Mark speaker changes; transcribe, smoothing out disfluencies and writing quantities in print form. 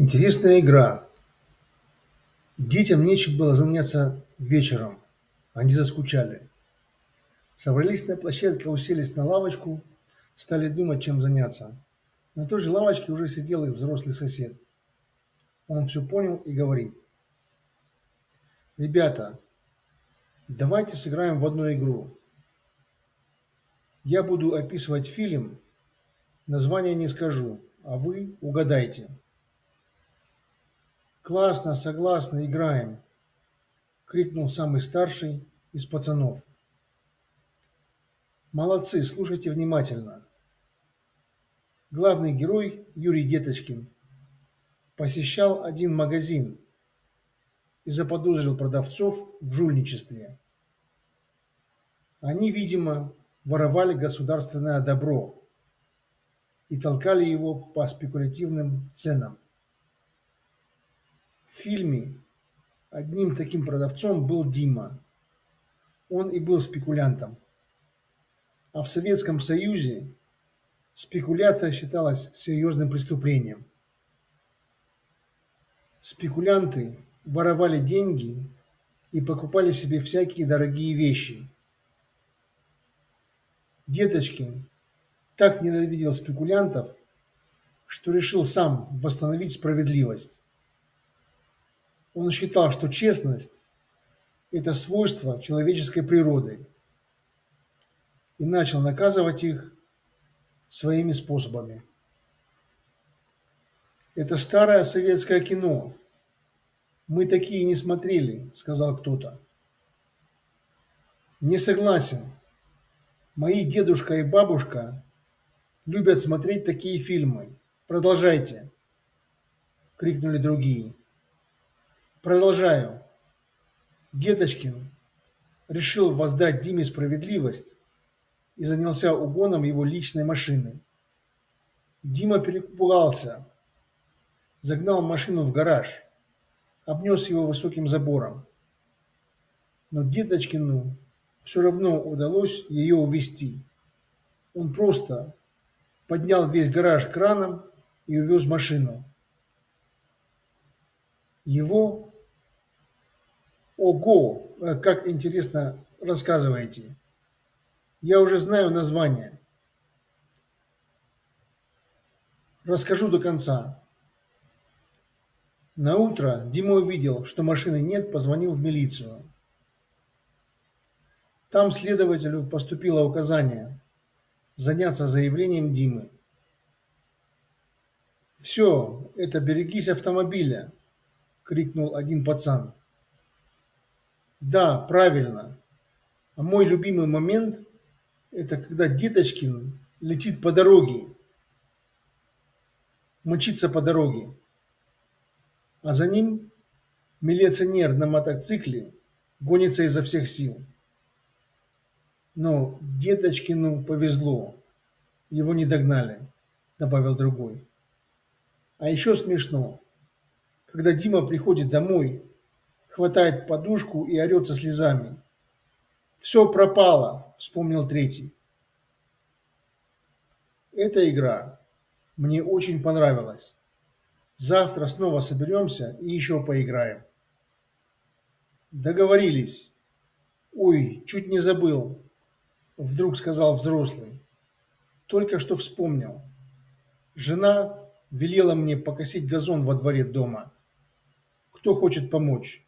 Speaker 1: Интересная игра. Детям нечем было заняться вечером. Они заскучали. Собрались на площадке, уселись на лавочку, стали думать, чем заняться. На той же лавочке уже сидел их взрослый сосед. Он все понял и говорит: «Ребята, давайте сыграем в одну игру. Я буду описывать фильм, название не скажу, а вы угадайте». «Классно, согласны, играем!» — крикнул самый старший из пацанов. «Молодцы, слушайте внимательно. Главный герой Юрий Деточкин посещал один магазин и заподозрил продавцов в жульничестве. Они, видимо, воровали государственное добро и толкали его по спекулятивным ценам. В фильме одним таким продавцом был Дима. Он и был спекулянтом. А в Советском Союзе спекуляция считалась серьезным преступлением. Спекулянты воровали деньги и покупали себе всякие дорогие вещи. Деточкин так ненавидел спекулянтов, что решил сам восстановить справедливость. Он считал, что честность — это свойство человеческой природы, и начал наказывать их своими способами. «Это старое советское кино. Мы такие не смотрели», — сказал кто-то. «Не согласен. Мои дедушка и бабушка любят смотреть такие фильмы. Продолжайте», — крикнули другие. «Продолжаю. Деточкин решил воздать Диме справедливость и занялся угоном его личной машины. Дима перепугался, загнал машину в гараж, обнес его высоким забором. Но Деточкину все равно удалось ее увезти. Он просто поднял весь гараж краном и увез машину. Его... Ого, как интересно рассказываете. Я уже знаю название. Расскажу до конца. На утро Дима увидел, что машины нет, позвонил в милицию. Там следователю поступило указание заняться заявлением Димы. «Все, это берегись автомобиля!» — крикнул один пацан. «Да, правильно. А мой любимый момент — это когда Деточкин летит по дороге, мчится по дороге, а за ним милиционер на мотоцикле гонится изо всех сил. Но Деточкину повезло, его не догнали», — добавил другой. «А еще смешно, когда Дима приходит домой, хватает подушку и орет со слезами. «Все пропало», — вспомнил третий. Эта игра мне очень понравилась. Завтра снова соберемся и еще поиграем. Договорились. Ой, чуть не забыл, вдруг сказал взрослый. Только что вспомнил. Жена велела мне покосить газон во дворе дома. Кто хочет помочь?